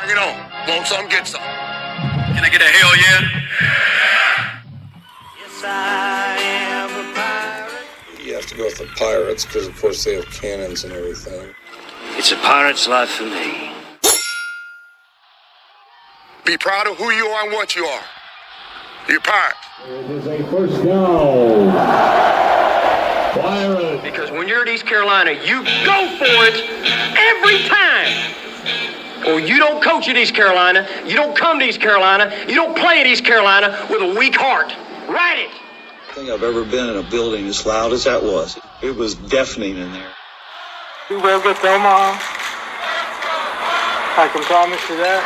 Bring it on. Want some, get some. Can I get a hell yeah? Yes, I am a pirate. You have to go with the Pirates because, of course, they have cannons and everything. It's a pirate's life for me. Be proud of who you are and what you are. You're a pirate. It is a first down. Pirates. Because when you're at East Carolina, you go for it every time. Or you don't coach at East Carolina, you don't come to East Carolina, you don't play at East Carolina with a weak heart. Write it. I think I've ever been in a building as loud as that was. It was deafening in there. We will get them on. I can promise you that.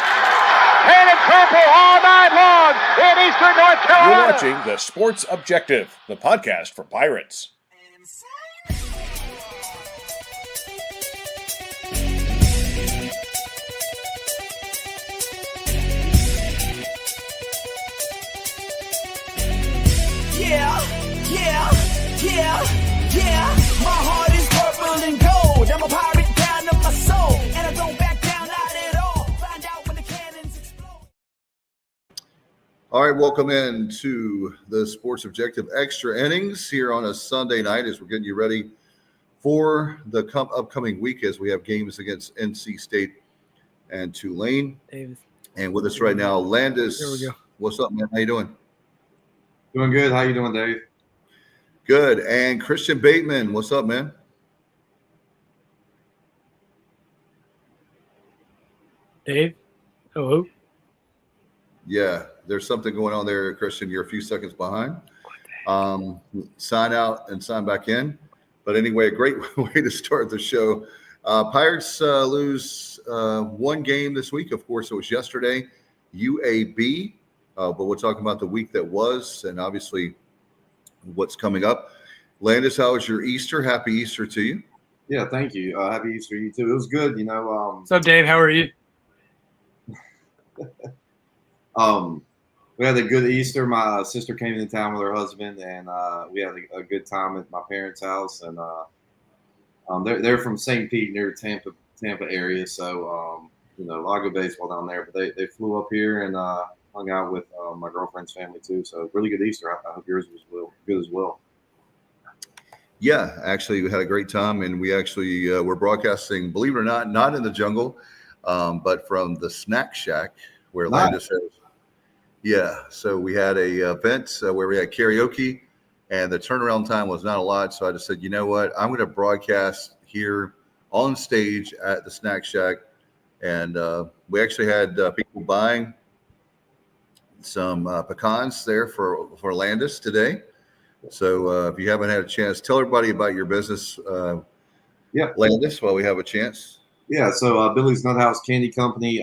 Painted purple all night long in Eastern North Carolina. You're watching The Sports Objective, the podcast for Pirates. Yeah. My heart is purple and gold. I'm a pirate down to my soul. And I don't back down, not at all. Find out when the cannons explode. All right, welcome in to the Sports Objective Extra Innings here on a Sunday night as we're getting you ready for the upcoming week as we have games against NC State and Tulane. Davis. And with us right now, Landis. There we go. What's up, man? How you doing? Doing good. How you doing, Dave? Good. And Christian Bateman, what's up, man? Dave? Hello? Yeah, there's something going on there, Christian. You're a few seconds behind. Sign out and sign back in. But anyway, a great way to start the show. Pirates lose one game this week. Of course, it was yesterday, UAB. But we're talking about the week that was and obviously what's coming up. Landis, how was your Easter? Happy Easter to you. Yeah, thank you. Happy Easter to you too. It was good, you know. What's up, Dave? How are you? We had a good Easter. My sister came into town with her husband, and we had a good time at my parents' house. And they're from St. Pete, near Tampa area. So you know, I go baseball down there. But they flew up here and hung out with my girlfriend's family too. So really good Easter. I hope yours was good as well. Yeah, actually, we had a great time, and we actually were broadcasting, believe it or not in the jungle, but from the Snack Shack where Landis is. Yeah, so we had a event where we had karaoke, and the turnaround time was not a lot. So I just said, you know what, I'm going to broadcast here on stage at the Snack Shack, and we actually had people buying some pecans there for Landis today. So if you haven't had a chance, tell everybody about your business, Landis, while we have a chance. Yeah, so Billy's Nut House Candy Company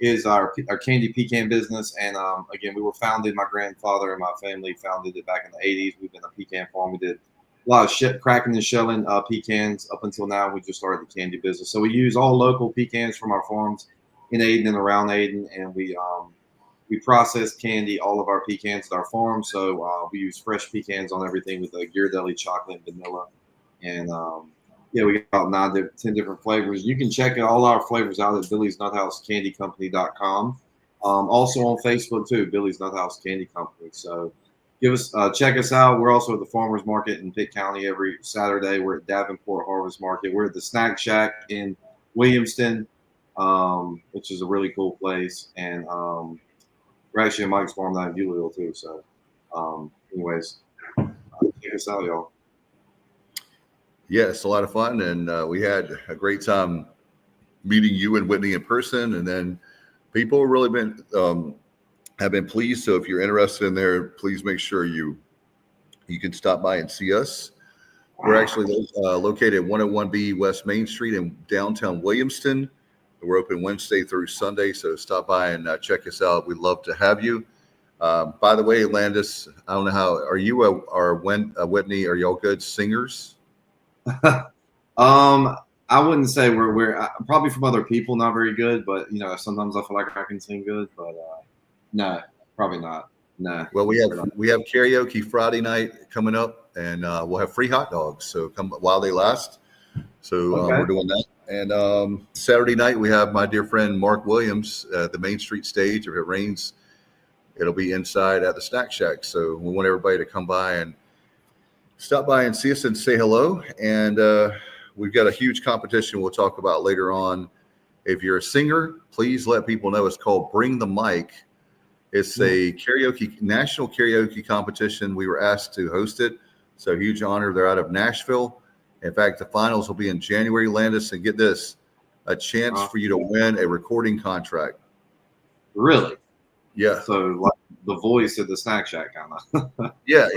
is our candy pecan business. And again, we were founded, my grandfather and my family founded it back in the 80s. We've been a pecan farm. We did a lot of cracking and shelling pecans up until now. We just started the candy business. So we use all local pecans from our farms in Aden and around Aden, and we process candy, all of our pecans at our farm. So we use fresh pecans on everything with Ghirardelli chocolate and vanilla. And we got about 10 different flavors. You can check all our flavors out at Billy's Nut House Candy Company.com. Also on Facebook too, Billy's Nut House Candy Company. So check us out. We're also at the Farmers Market in Pitt County every Saturday. We're at Davenport Harvest Market. We're at the Snack Shack in Williamston, which is a really cool place. And we're actually in Mike's Farm down in Beulaville too. So anyways, check us out, y'all. Yeah, it's a lot of fun, and we had a great time meeting you and Whitney in person, and then people really have been pleased. So if you're interested in there, please make sure you can stop by and see us. We're actually located at 101B West Main Street in downtown Williamston. We're open Wednesday through Sunday, so stop by and check us out. We'd love to have you. By the way, Landis, I don't know how are you or Whitney? Are y'all good singers? I wouldn't say we're probably from other people, not very good, but you know, sometimes I feel like I can sing good, but no, probably not. No. Well, we have karaoke Friday night coming up, and we'll have free hot dogs. So come while they last. So we're doing that. And Saturday night, we have my dear friend Mark Williams at the Main Street stage. If it rains, it'll be inside at the Snack Shack. So we want everybody to come by and stop by and see us and say hello. And we've got a huge competition we'll talk about later on. If you're a singer, please let people know. It's called Bring the Mic. It's a national karaoke competition. We were asked to host it. So huge honor. They're out of Nashville. In fact, the finals will be in January, Landis. And get this, a chance for you to win a recording contract. Really? Yeah. So like the voice of the Snack Shack kind of. Yeah.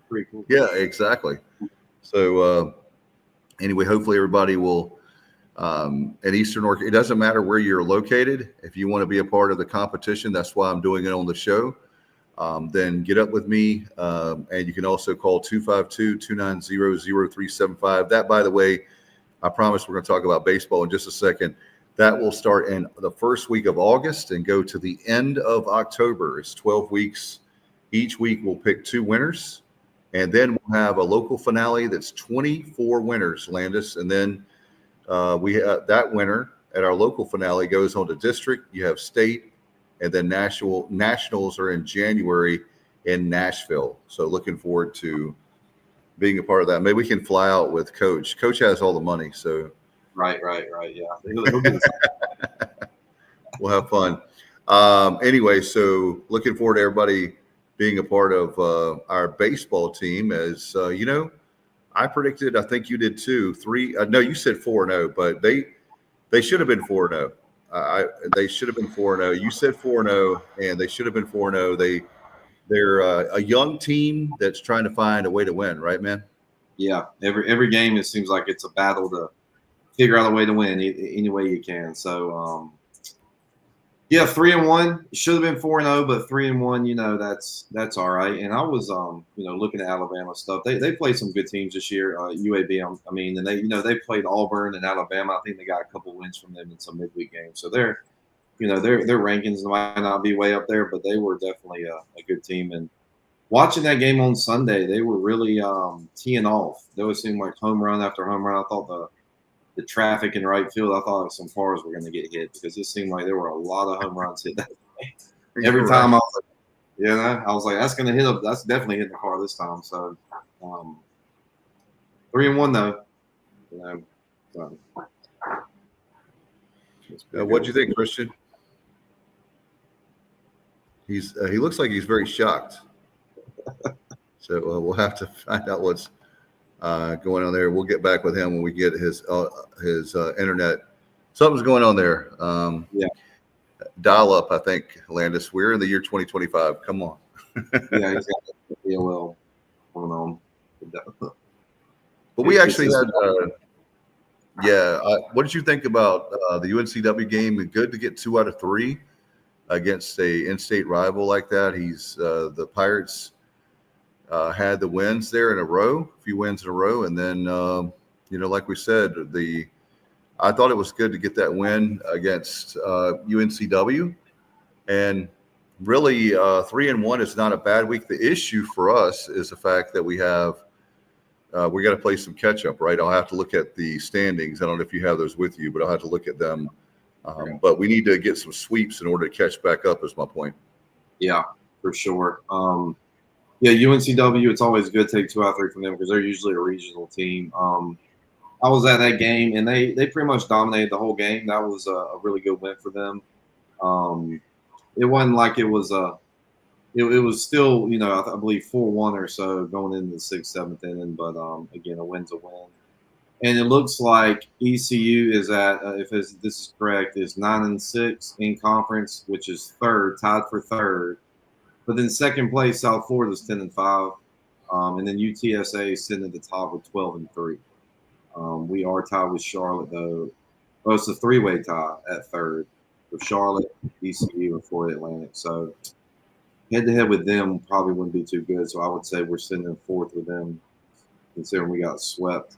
Pretty cool. Yeah, exactly. So anyway, hopefully everybody will in Eastern Oregon. It doesn't matter where you're located. If you want to be a part of the competition, that's why I'm doing it on the show. Then get up with me. And you can also call 252-290-0375. That, by the way, I promise we're going to talk about baseball in just a second. That will start in the first week of August and go to the end of October. It's 12 weeks. Each week we'll pick 2 winners. And then we'll have a local finale that's 24 winners, Landis. And then we have that winner at our local finale goes on to district. You have state, and then nationals are in January in Nashville. So looking forward to being a part of that. Maybe we can fly out with Coach. Coach has all the money, so Right. Yeah. He'll do we'll have fun. Anyway, so looking forward to everybody being a part of our baseball team. As you know, I predicted, I think you did too, 3. No, you said 4-0, but they should have been 4-0. They should have been 4-0. You said 4-0, and they should have been 4-0. They're a young team that's trying to find a way to win, right, man? Yeah. Every game, it seems like it's a battle to figure out a way to win any way you can. So, yeah, 3-1. It should have been 4-0, but 3-1, you know, that's all right. And I was, you know, looking at Alabama stuff. They played some good teams this year. UAB, I mean, and they played Auburn and Alabama. I think they got a couple wins from them in some midweek games. So their rankings might not be way up there, but they were definitely a good team. And watching that game on Sunday, they were really teeing off. They would seem like home run after home run. I thought the traffic in right field, I thought some cars were going to get hit because it seemed like there were a lot of home runs hit that day. Every time I was like, I was like, that's going to hit up. That's definitely hitting the car this time. So 3-1 though. You know, so. What'd you think, Christian? He looks like he's very shocked. So we'll have to find out what's going on there. We'll get back with him when we get his internet. Something's going on there. Dial up, I think, Landis. We're in the year 2025. Come on. Yeah, he's got the DOL going on. But we actually had, what did you think about the UNCW game? Good to get 2 out of 3 against a in-state rival like that. The Pirates had the wins there in a few wins in a row. And then, like we said, I thought it was good to get that win against UNCW. And really, 3-1 is not a bad week. The issue for us is the fact that we got to play some catch up, right? I'll have to look at the standings. I don't know if you have those with you, but I'll have to look at them. But we need to get some sweeps in order to catch back up, is my point. Yeah, for sure. UNCW, it's always good to take 2 out of 3 from them because they're usually a regional team. I was at that game, and they pretty much dominated the whole game. That was a really good win for them. It wasn't like it was it was still, I believe 4-1 or so going into the 6th, 7th inning. But again, a win's a win. And it looks like ECU is at, if this is correct, is 9-6 in conference, which is tied for 3rd. But then 2nd place, South Florida is 10-5, and then UTSA is sitting at the top with 12-3. We are tied with Charlotte though. Oh, it's a 3-way tie at 3rd with Charlotte, ECU, and Florida Atlantic. So head-to-head with them probably wouldn't be too good. So I would say we're sitting in 4th with them, considering we got swept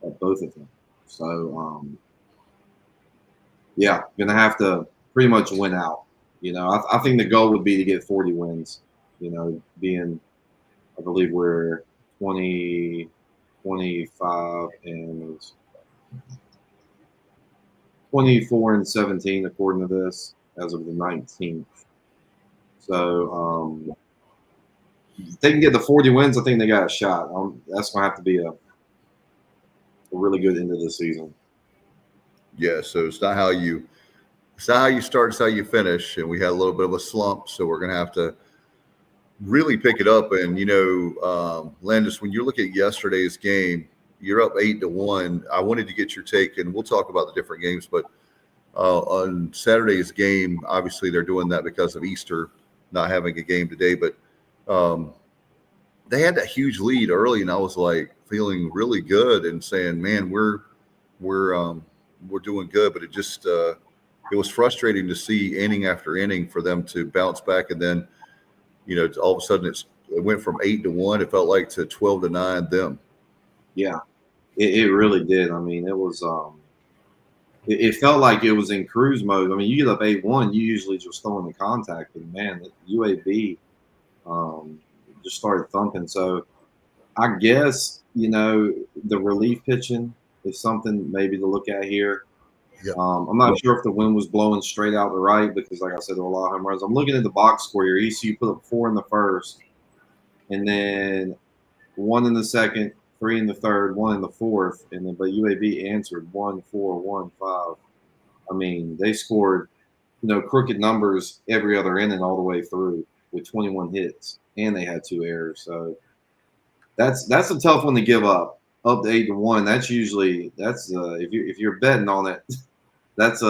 at both of them. So gonna have to pretty much win out. I think the goal would be to get 40 wins. Being, I believe we're 20, 25, and 24-17 according to this as of the 19th. So if they can get the 40 wins, I think they got a shot. That's going to have to be a really good end of the season. Yeah, so it's not how you start, it's how you finish. And we had a little bit of a slump, so we're going to have to really pick it up. And, Landis, when you look at yesterday's game, you're up 8-1. I wanted to get your take, and we'll talk about the different games. But on Saturday's game, obviously they're doing that because of Easter, not having a game today. But they had that huge lead early, and I was like feeling really good and saying, "Man, we're doing good." But it just it was frustrating to see inning after inning for them to bounce back, and then all of a sudden it went from 8-1. It felt like to 12-9 them. Yeah, it really did. I mean, it was it felt like it was in cruise mode. I mean, you get up 8-1, you usually just throw in the contact, but man, the UAB just started thumping. So I guess the relief pitching is something maybe to look at here. Yep. I'm not sure if the wind was blowing straight out the right because, like I said, there were a lot of home runs. I'm looking at the box score here. ECU put up 4 in the first, and then 1 in the second, 3 in the third, 1 in the fourth, and then but UAB answered 1-4, 1-5. I mean, they scored, crooked numbers every other inning all the way through with 21 hits, and they had 2 errors. So that's a tough one to give up to 8-1. That's usually if you're betting on it, that's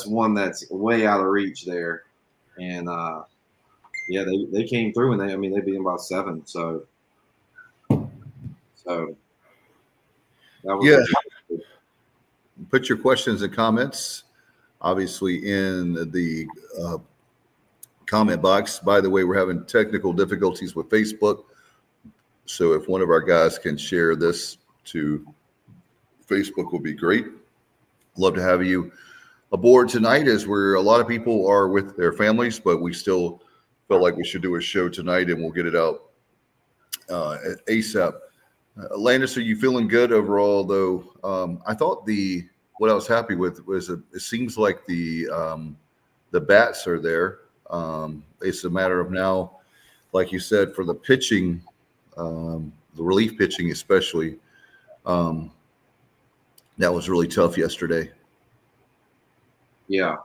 one that's way out of reach there. And yeah, they came through and they beat them by 7. So that was Put your questions and comments, obviously, in the comment box. By the way, we're having technical difficulties with Facebook. So if one of our guys can share this to Facebook will be great. Love to have you aboard tonight, as a lot of people are with their families, but we still felt like we should do a show tonight, and we'll get it out ASAP. Landis, are you feeling good overall, though? I thought what I was happy with was it seems like the bats are there. It's a matter of now, like you said, for the pitching, the relief pitching especially, that was really tough yesterday. Yeah.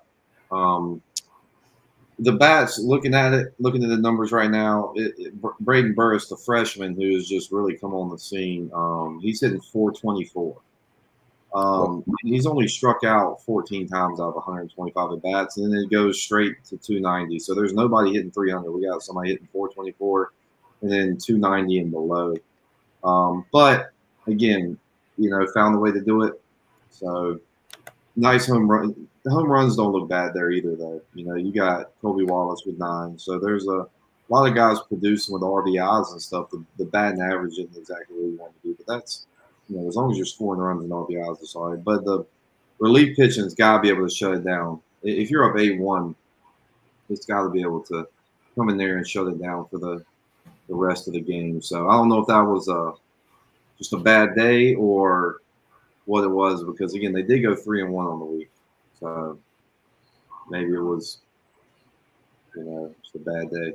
The bats, looking at the numbers right now, Braden Burris, the freshman, who's just really come on the scene, he's hitting .424. He's only struck out 14 times out of 125 at bats, and then it goes straight to 290. So there's nobody hitting 300. We got somebody hitting .424, and then 290 and below. But again, found a way to do it. So nice home run. The home runs don't look bad there either, though. You got Kobe Wallace with 9. So there's a lot of guys producing with RBIs and stuff. The batting average isn't exactly what you want to do, but that's, as long as you're scoring runs and RBIs, it's all right. But the relief pitching's got to be able to shut it down. If you're up 8-1, it's got to be able to come in there and shut it down for the rest of the game. So I don't know if that was just a bad day or what it was, because, again, they did go 3-1 on the week. So maybe it was, just a bad day.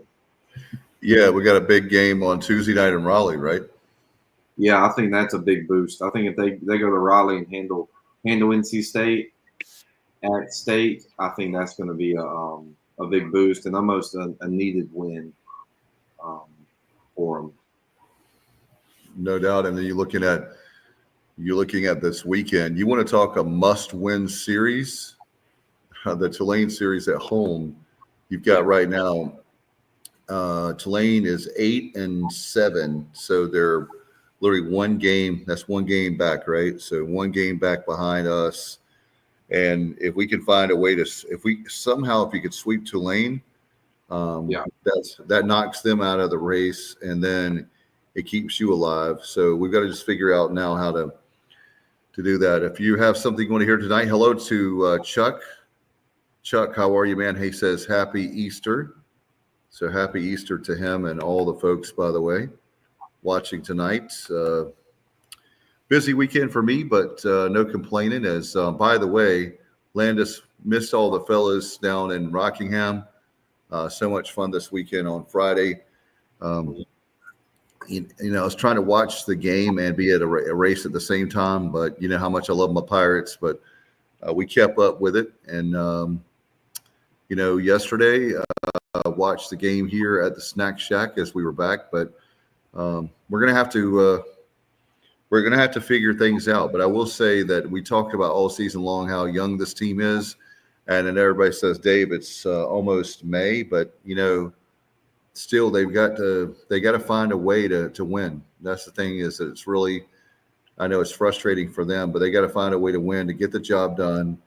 Yeah, we got a big game on Tuesday night in Raleigh, right? Yeah, I think that's a big boost. I think if they go to Raleigh and handle NC State at State, I think that's going to be a big boost and almost a needed win for them. No doubt. And then you're looking at this weekend. You want to talk a must-win series? The Tulane series at home. You've got right now. Tulane is 8-7, so they're literally one game. That's one game back, right? So one game back behind us. And if we can find a way if you could sweep Tulane, that knocks them out of the race, and then it keeps you alive. So we've got to just figure out now how to do that. If you have something you want to hear tonight, hello to Chuck. Chuck, how are you, man? He says happy Easter. So happy Easter to him and all the folks, by the way, watching tonight. Busy weekend for me, but no complaining. As by the way, Landis, missed all the fellas down in Rockingham. So much fun this weekend on Friday. I was trying to watch the game and be at a race at the same time, but you know how much I love my Pirates. But we kept up with it, and yesterday watched the game here at the Snack Shack as we were back. But we're gonna have to figure things out. But I will say that we talked about all season long how young this team is, and then everybody says, Dave, it's almost May, but still they got to find a way to win. That's the thing, is that it's really, I know it's frustrating for them, but they got to find a way to win, to get the job done.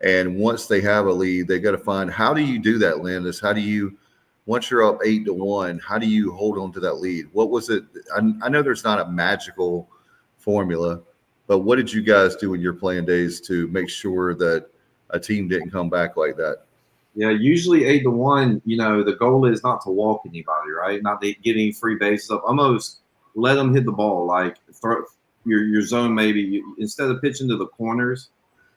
And once they have a lead, they got to find, how do you do that, Landis? How do you, once you're up 8-1, how do you hold on to that lead? What was it? I know there's not a magical formula, but what did you guys do in your playing days to make sure that a team didn't come back like that? Yeah, usually 8-1, the goal is not to walk anybody, right? Not to get any free bases up. Almost let them hit the ball. Like your zone, maybe instead of pitching to the corners,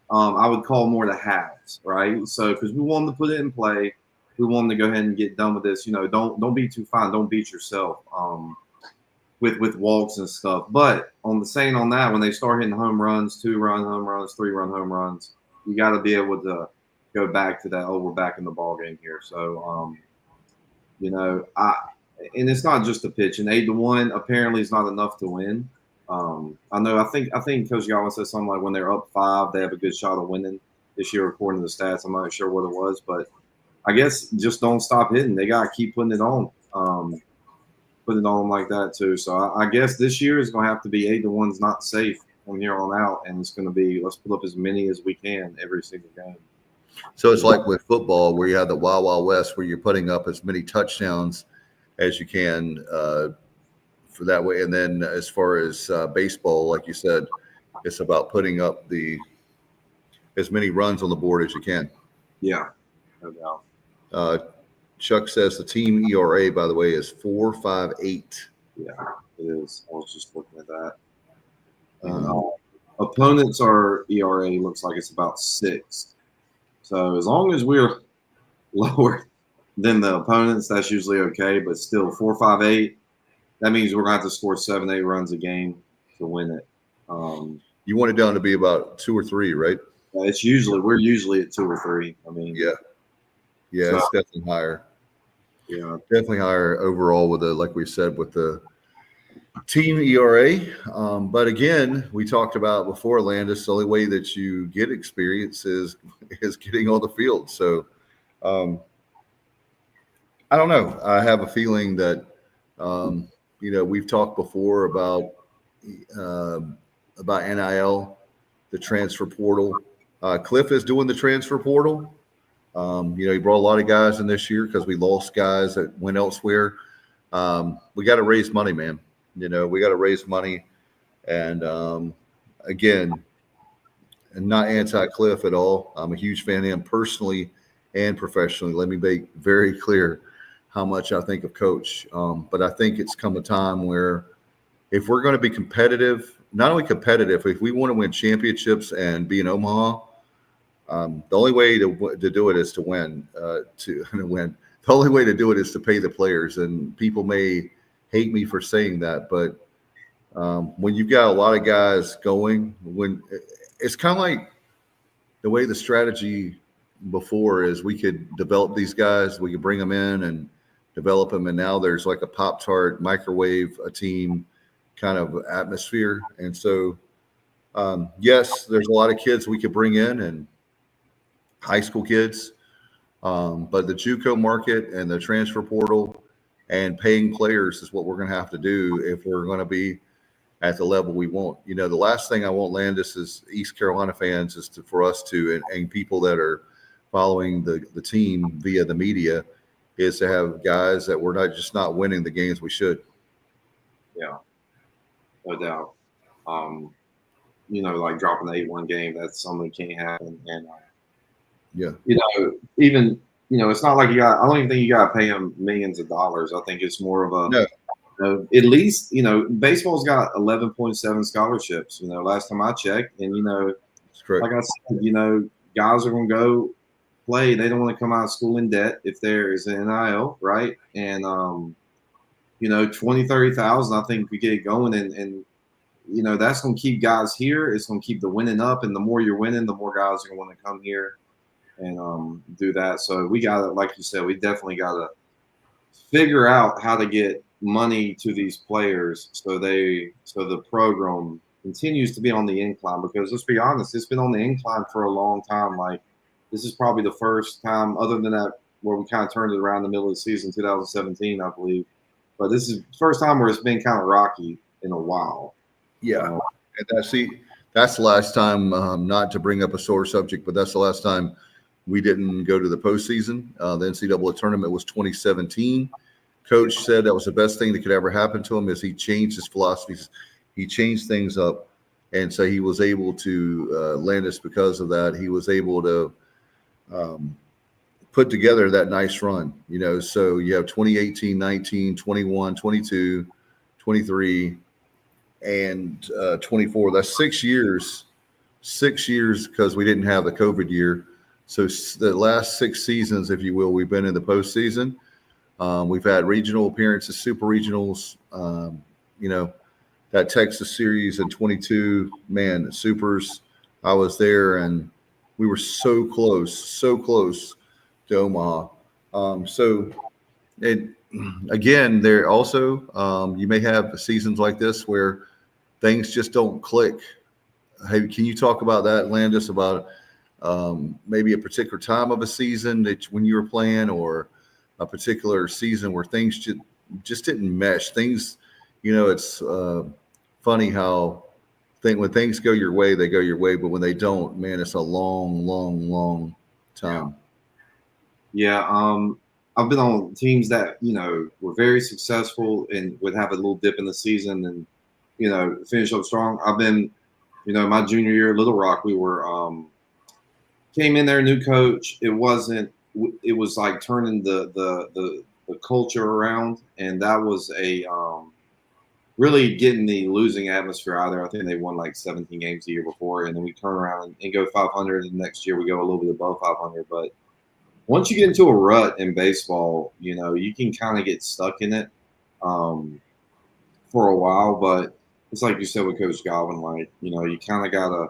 I would call more the halves, right? So because we want them to put it in play, we want them to go ahead and get done with this. Don't be too fine. Don't beat yourself with walks and stuff. But on that, when they start hitting home runs, 2-run home runs, 3-run home runs, you got to be able to go back to that. Oh, we're back in the ball game here. So, and it's not just a pitch. And 8-1 apparently is not enough to win. I think Coach Godwin said something like when they're up 5, they have a good shot of winning this year, according to the stats. I'm not sure what it was, but I guess just don't stop hitting. They got to keep putting it on, putting it on like that too. So I guess this year is going to have to be 8-1's not safe from here on out, and it's going to be, let's put up as many as we can every single game. So it's like with football, where you have the Wild Wild West, where you're putting up as many touchdowns as you can for that way. And then as far as baseball, like you said, it's about putting up as many runs on the board as you can. Yeah, no doubt. Chuck says the team ERA, by the way, is 4.58. Yeah, it is. I was just looking at that. Opponents, our ERA looks like it's about 6. So as long as we're lower than the opponents, that's usually okay. But still, 4.58. That means we're going to have to score 7-8 runs a game to win it. You want it down to be about 2 or 3, right? We're usually at 2 or 3. I mean, yeah, so, it's definitely higher. Yeah, definitely higher overall with like we said, with the team ERA. But again, we talked about before, Landis, the only way that you get experience is getting on the field. So I don't know. I have a feeling that we've talked before about NIL, the transfer portal. Cliff is doing the transfer portal. He brought a lot of guys in this year because we lost guys that went elsewhere. We got to raise money, man. We got to raise money. And again, and not anti-Cliff at all. I'm a huge fan of him personally and professionally. Let me make very clear how much I think of Coach. But I think it's come a time where if we're going to be competitive, not only competitive, if we want to win championships and be in Omaha, the only way to do it is to win. The only way to do it is to pay the players. And people may hate me for saying that, but when you've got a lot of guys going, when it's kind of like the way the strategy before is, we could develop these guys, we could bring them in and develop them, and now there's like a Pop-Tart microwave a team kind of atmosphere. And so yes, there's a lot of kids we could bring in, and high school kids, but the JUCO market and the transfer portal and paying players is what we're going to have to do if we're going to be at the level we want. The last thing I want, Landis, is East Carolina fans, is for us to, and people that are following the team via the media, is to have guys that we're not winning the games we should. Yeah, no doubt. Like dropping the 8-1 game, that's something that can't happen. And yeah, even it's not like I don't even think you got to pay them millions of dollars. I think it's more of a at least baseball's got 11.7 scholarships. Last time I checked, and that's correct. Like I said, guys are going to go play. They don't want to come out of school in debt if there is an NIL, right? And, 20, 30,000, I think we get it going. And that's going to keep guys here. It's going to keep the winning up. And the more you're winning, the more guys are going to want to come here and do that. So we got to, like you said, we definitely got to figure out how to get money to these players so the program continues to be on the incline, because let's be honest, it's been on the incline for a long time. Like, this is probably the first time, other than that, where we kind of turned it around in the middle of the season, 2017, I believe. But this is the first time where it's been kind of rocky in a while. Yeah. And that's the last time, not to bring up a sore subject, but that's the last time we didn't go to the postseason. The NCAA tournament was 2017. Coach said that was the best thing that could ever happen to him, is he changed his philosophies. He changed things up. And so he was able to land us because of that. He was able to put together that nice run, so you have 2018, 19, 21, 22, 23, and 24. That's 6 years, because we didn't have the COVID year. So the last 6 seasons, if you will, we've been in the postseason. We've had regional appearances, super regionals, that Texas series in 22, man, the supers, I was there, and we were so close to Omaha. Again, there also, you may have seasons like this where things just don't click. Hey, can you talk about that, Landis, about maybe a particular time of a season that when you were playing, or a particular season where things just didn't mesh? Things, it's funny how when things go your way, they go your way, but when they don't, man, it's a long time. Yeah, I've been on teams that were very successful and would have a little dip in the season and finish up strong. I've been, my junior year at Little Rock, we were came in there, new coach. It was like turning the culture around, and that was a really getting the losing atmosphere out of there. I think they won like 17 games the year before, and then we turn around and go 500, and next year we go a little bit above 500. But once you get into a rut in baseball, you can kind of get stuck in it for a while. But it's like you said with Coach Galvin, like, you kind of got to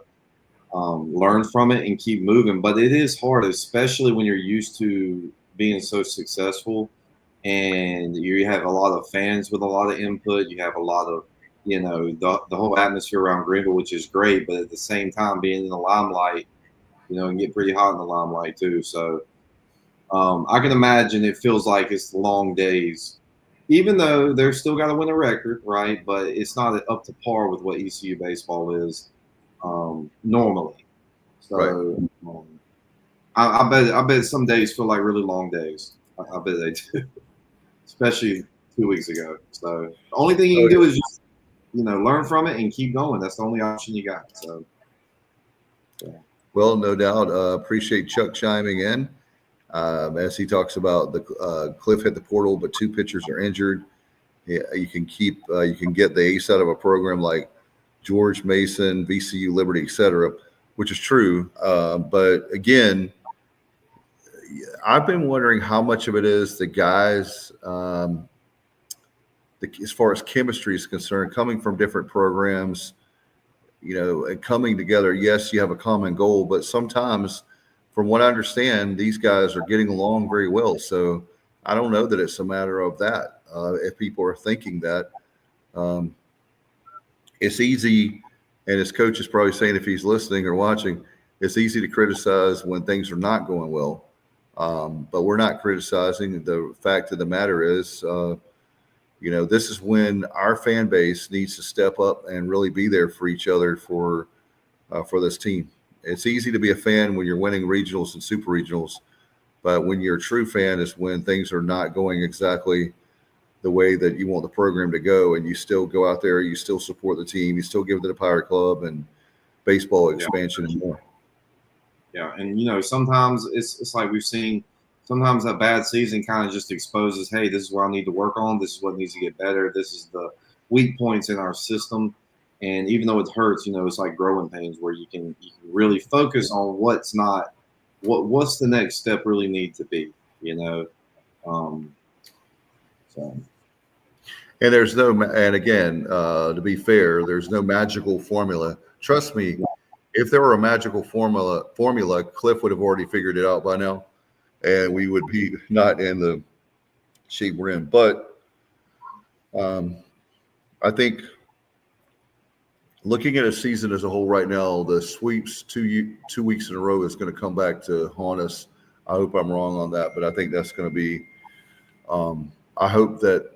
learn from it and keep moving. But it is hard, especially when you're used to being so successful and you have a lot of fans with a lot of input. You have a lot of, the whole atmosphere around Greenville, which is great. But at the same time, being in the limelight, and get pretty hot in the limelight too. So I can imagine it feels like it's long days, even though they're still got to win a record, right? But it's not up to par with what ECU baseball is normally. So right. I bet some days feel like really long days. I bet they do, especially 2 weeks ago. So the only thing you can do is just learn from it and keep going. That's the only option you got. So yeah. Well, no doubt. Appreciate Chuck chiming in. As he talks about the Cliff hit the portal, but 2 pitchers are injured. Yeah, you can get the ace out of a program like George Mason, VCU, Liberty, etc., which is true. But again, I've been wondering how much of it is the guys, as far as chemistry is concerned, coming from different programs, and coming together. Yes, you have a common goal, but sometimes, from what I understand, these guys are getting along very well. So I don't know that it's a matter of that. If people are thinking that, it's easy, and his coach is probably saying, if he's listening or watching, it's easy to criticize when things are not going well. But we're not criticizing. The fact of the matter is, this is when our fan base needs to step up and really be there for each other for this team. It's easy to be a fan when you're winning regionals and super regionals, but when you're a true fan is when things are not going exactly the way that you want the program to go, and you still go out there, you still support the team, you still give it to the Pirate Club and baseball expansion and more. Yeah, and sometimes it's like we've seen. Sometimes a bad season kind of just exposes, hey, this is what I need to work on. This is what needs to get better. This is the weak points in our system. And even though it hurts, it's like growing pains where you can really focus on what's not what's the next step really need to be, you know? So. And there's no, and again, to be fair, there's no magical formula. Trust me, if there were a magical formula, Cliff would have already figured it out by now, and we would be not in the shape we're in. But I think looking at a season as a whole right now, the sweeps 2 weeks in a row is going to come back to haunt us. I hope I'm wrong on that, but I think that's going to be. I hope that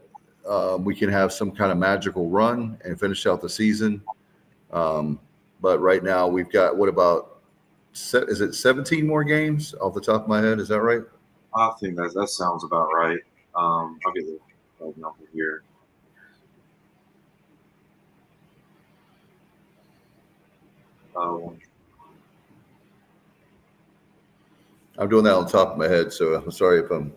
we can have some kind of magical run and finish out the season. But right now we've got, what about, is it 17 more games off the top of my head? Is that right? I think that sounds about right. I'll get the right number here. I'm doing that on top of my head, so I'm sorry if I'm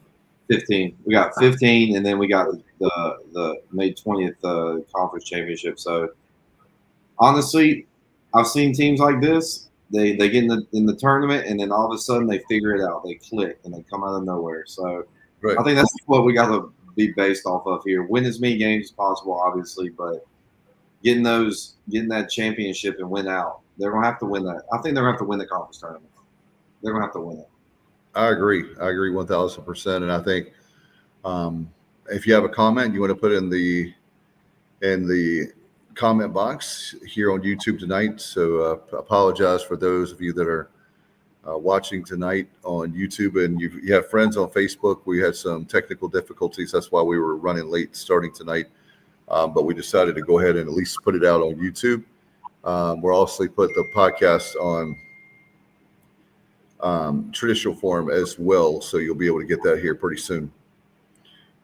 15. We got 15, and then we got the May 20th conference championship. So honestly, I've seen teams like this. They get in the tournament, and then all of a sudden they figure it out. They click, and they come out of nowhere. So right. I think that's what we got to be based off of here. Win as many games as possible, obviously, but getting that championship and win out. They're gonna have to win that. I think they're gonna have to win the conference tournament. They're gonna have to win it. I agree 1,000%. And I think if you have a comment, you want to put it in the comment box here on YouTube tonight. So apologize for those of you that are watching tonight on YouTube, and you have friends on Facebook. We had some technical difficulties. That's why we were running late starting tonight. But we decided to go ahead and at least put it out on YouTube. We'll also put the podcast on traditional form as well, so you'll be able to get that here pretty soon.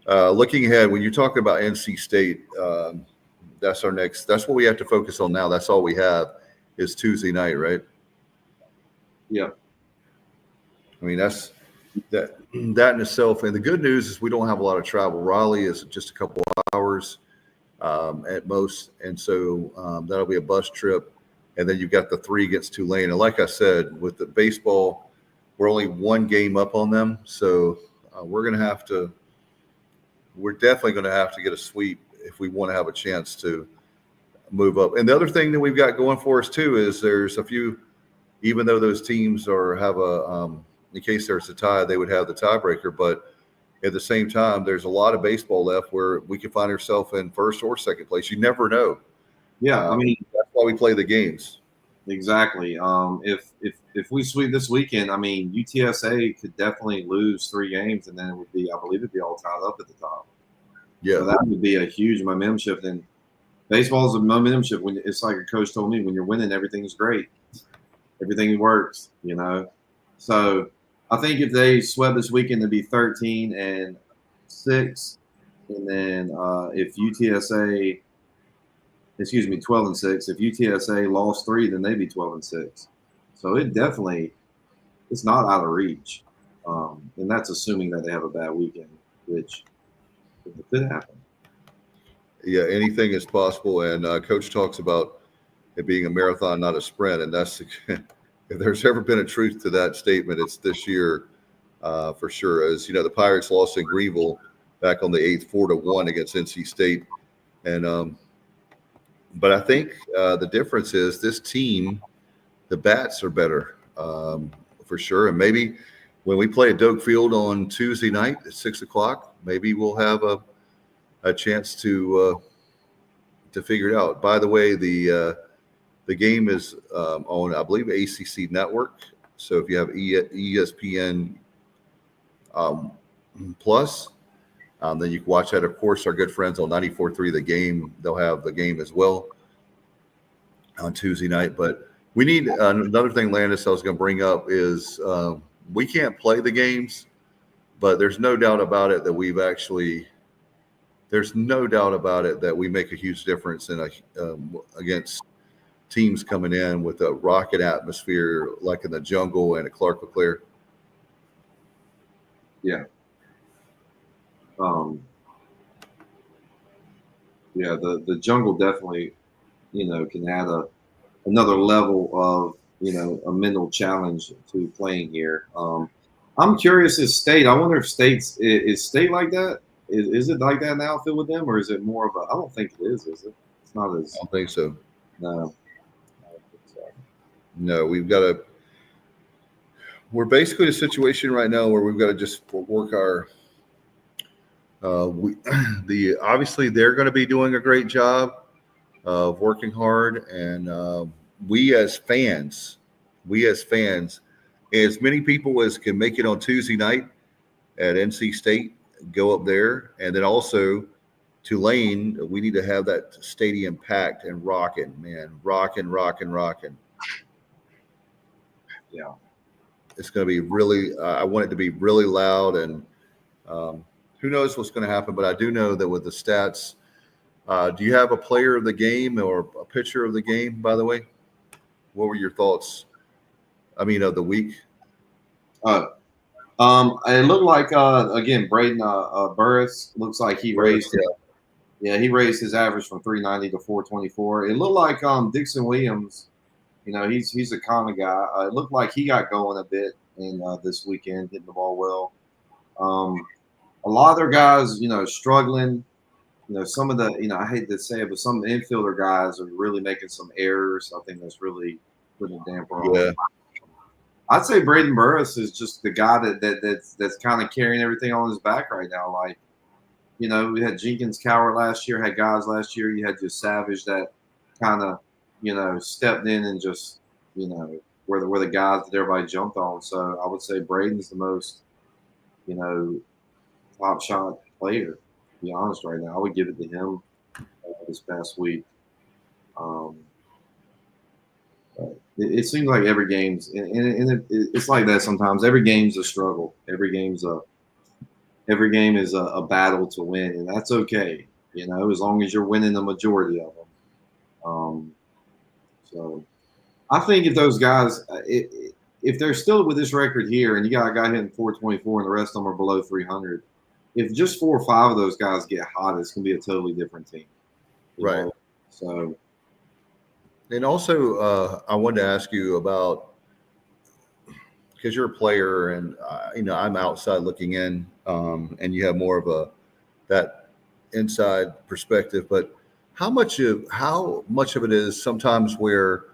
Looking ahead, when you talk about NC State, that's what we have to focus on now. That's all we have is Tuesday night, right? Yeah. I mean, that's that in itself. And the good news is we don't have a lot of travel. Raleigh is just a couple of hours at most, and so that'll be a bus trip. And then you've got the 3 against Tulane. And like I said, with the baseball, we're only 1 game up on them. So we're definitely going to have to get a sweep if we want to have a chance to move up. And the other thing that we've got going for us too is there's a few, even though those teams have in case there's a tie, they would have the tiebreaker. But at the same time, there's a lot of baseball left where we can find ourselves in first or second place. You never know. Yeah, I mean, that's why we play the games. Exactly. If we sweep this weekend, I mean, UTSA could definitely lose 3 games, and then it would be, I believe, it'd be all tied up at the top. Yeah, so that would be a huge momentum shift. And baseball is a momentum shift. When it's like a coach told me, when you're winning, everything's great, everything works, you know. So I think if they swept this weekend, it'd be 13-6, and then if 12-6. If UTSA lost 3, then they'd be 12-6. So it's not out of reach. And that's assuming that they have a bad weekend, which could happen. Yeah, anything is possible. And Coach talks about it being a marathon, not a sprint. And that's if there's ever been a truth to that statement, it's this year for sure. As you know, the Pirates lost in Greenville back on the 8th, 4-1 against NC State. And but I think the difference is this team, the bats are better for sure. And maybe when we play at Doak Field on Tuesday night at 6:00, maybe we'll have a chance to figure it out. By the way, the game is on, I believe, ACC Network. So if you have ESPN Plus, then you can watch that. Of course, our good friends on 94.3 The Game, they'll have the game as well on Tuesday night. But we need another thing, Landis, I was going to bring up is we can't play the games, but there's no doubt about it that we make a huge difference in against teams coming in with a rocket atmosphere like in the Jungle and at Clark LeClaire. Yeah. The Jungle definitely, can add another level of a mental challenge to playing here. I'm curious as State. I wonder if is State like that? Is it like that in the outfield with them, or is it more of a? I don't think it is it? It's not as. I don't think so. No. No, we're basically in a situation right now where we've got to just work our. Obviously they're going to be doing a great job of working hard, and we as fans, as many people as can make it on Tuesday night at NC State, go up there, and then also Tulane. We need to have that stadium packed and rocking, man, rocking. Yeah, it's going to be really. I want it to be really loud, and who knows what's going to happen. But I do know that with the stats. Do you have a player of the game or a pitcher of the game? By the way, what were your thoughts? Of the week. It looked like again Braden Burris looks like he raised. He raised his average from 390 to 424. It looked like Dixon Williams. He's a kind of guy. It looked like he got going a bit in this weekend, hitting the ball well. A lot of their guys, struggling. Some of the, I hate to say it, but some infielder guys are really making some errors. I think that's really putting a damper on. Yeah. I'd say Braden Burris is just the guy that's kind of carrying everything on his back right now. Like, we had Jenkins Coward last year, had guys last year. You had just Savage that kind of, stepped in and just, were the guys that everybody jumped on. So I would say Braden's the most, top shot player. To be honest, right now, I would give it to him this past week. It seems like every game's and it's like that sometimes. Every game's a struggle. Every game is a battle to win, and that's okay. As long as you're winning the majority of them. So I think if those guys, if they're still with this record here, and you got a guy hitting 424, and the rest of them are below 300. If just 4 or 5 of those guys get hot, it's going to be a totally different team. Right. So. And also, I wanted to ask you about, because you're a player and, I'm outside looking in, and you have more of that inside perspective, but how much of it is sometimes where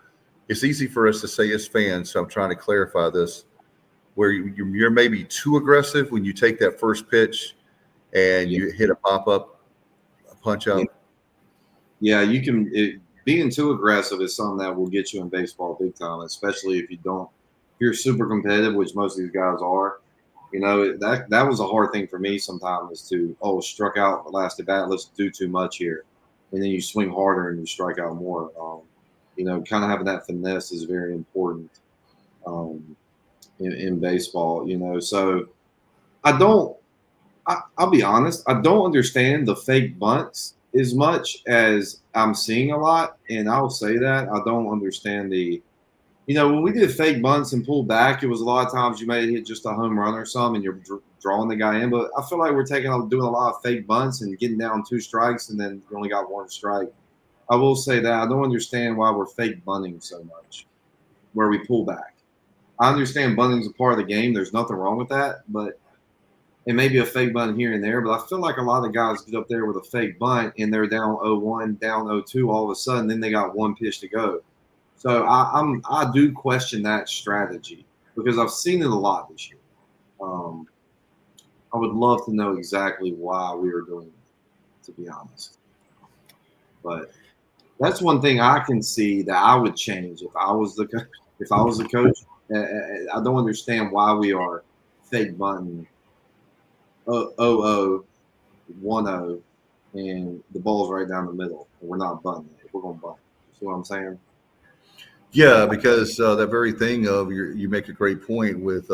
it's easy for us to say as fans, so I'm trying to clarify this, where you're maybe too aggressive when you take that first pitch and you hit a pop-up, a punch-up? Yeah, you can being too aggressive is something that will get you in baseball big time, especially if you're super competitive, which most of these guys are. That was a hard thing for me sometimes is to, struck out the last at bat, let's do too much here. And then you swing harder and you strike out more. Kind of having that finesse is very important in baseball, So I'll be honest, I don't understand the fake bunts as much as I'm seeing a lot, and I'll say that I don't understand when we did fake bunts and pulled back, it was a lot of times you may hit just a home run or something, and you're drawing the guy in. But I feel like we're doing a lot of fake bunts and getting down 2 strikes, and then you only got 1 strike. I will say that I don't understand why we're fake bunting so much, where we pull back. I understand bunting's a part of the game. There's nothing wrong with that, but it may be a fake bunt here and there, but I feel like a lot of guys get up there with a fake bunt and they're down 0-1, down 0-2 all of a sudden, then they got 1 pitch to go. So I do question that strategy because I've seen it a lot this year. I would love to know exactly why we were doing it, to be honest. But that's one thing I can see that I would change if I was the coach. I don't understand why we are fake bunting 0-0, 1-0, and the ball's right down the middle. And we're not bunting it. We're going to bunt. You see what I'm saying? Yeah, because that very thing of you make a great point with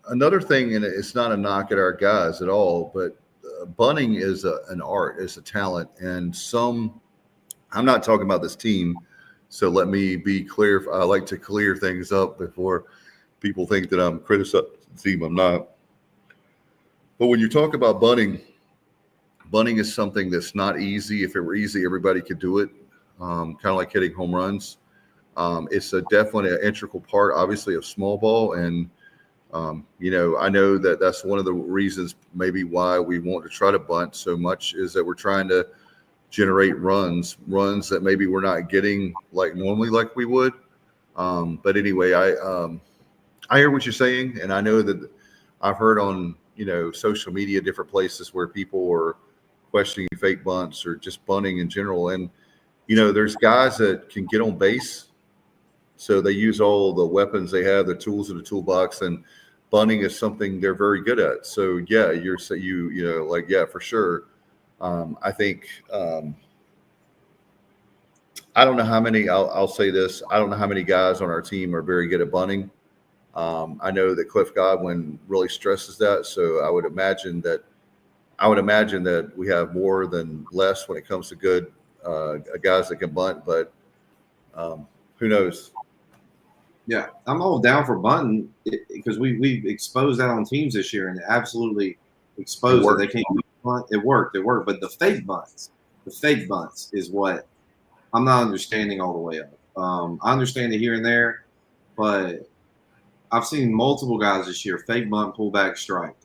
another thing, and it's not a knock at our guys at all, but bunting is an art, it's a talent, and I'm not talking about this team, so let me be clear. I like to clear things up before people think that I'm criticizing the team. I'm not. But when you talk about bunting is something that's not easy. If it were easy, everybody could do it. Kind of like hitting home runs. It's definitely an integral part, obviously, of small ball. And, I know that that's one of the reasons maybe why we want to try to bunt so much is that we're trying to generate runs that maybe we're not getting like normally like we would. But anyway, I hear what you're saying. And I know that I've heard on, social media, different places where people are questioning fake bunts or just bunting in general. And, there's guys that can get on base. So they use all the weapons they have, the tools in the toolbox, and bunting is something they're very good at. So yeah, for sure. I think I don't know how many. I'll say this: I don't know how many guys on our team are very good at bunting. I know that Cliff Godwin really stresses that, so I would imagine that we have more than less when it comes to good guys that can bunt. But who knows? Yeah, I'm all down for bunting because we've exposed that on teams this year and absolutely exposed that they can't bunt. It worked. But the fake bunts is what I'm not understanding all the way up. I understand it here and there, but I've seen multiple guys this year fake bunt, pull back, strike.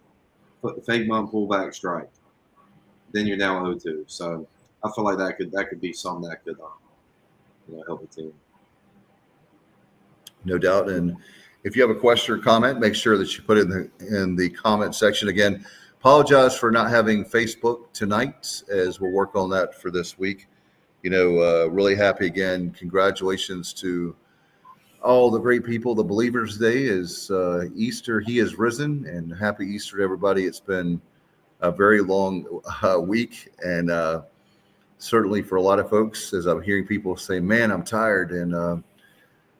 Fake bunt, pull back, strike. Then you're down 0-2. So I feel like that could be something that could help the team. No doubt. And if you have a question or comment, make sure that you put it in the comment section. Again, apologize for not having Facebook tonight as we'll work on that for this week. Really happy again. Congratulations to all the great people. The Believers Day is Easter. He is risen, and happy Easter to everybody. It's been a very long week, and certainly for a lot of folks, as I'm hearing people say, man, I'm tired. And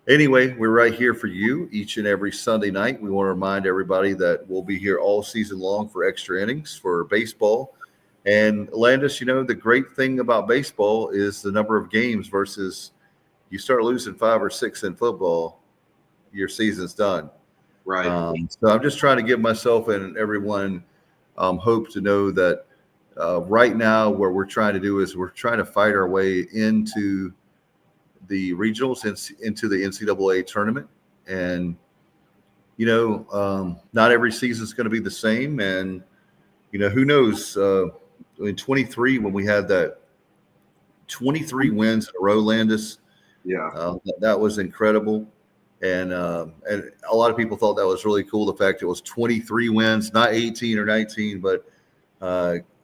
anyway, we're right here for you each and every Sunday night. We want to remind everybody that we'll be here all season long for extra innings for baseball. And Landis, the great thing about baseball is the number of games versus you start losing 5 or 6 in football, your season's done. Right. So I'm just trying to give myself and everyone hope to know that right now what we're trying to do is we're trying to fight our way into the regionals, into the NCAA tournament. And, not every season is going to be the same. And, who knows, in 23, when we had that 23 wins in a row, Landis, that was incredible. And a lot of people thought that was really cool. The fact it was 23 wins, not 18 or 19, but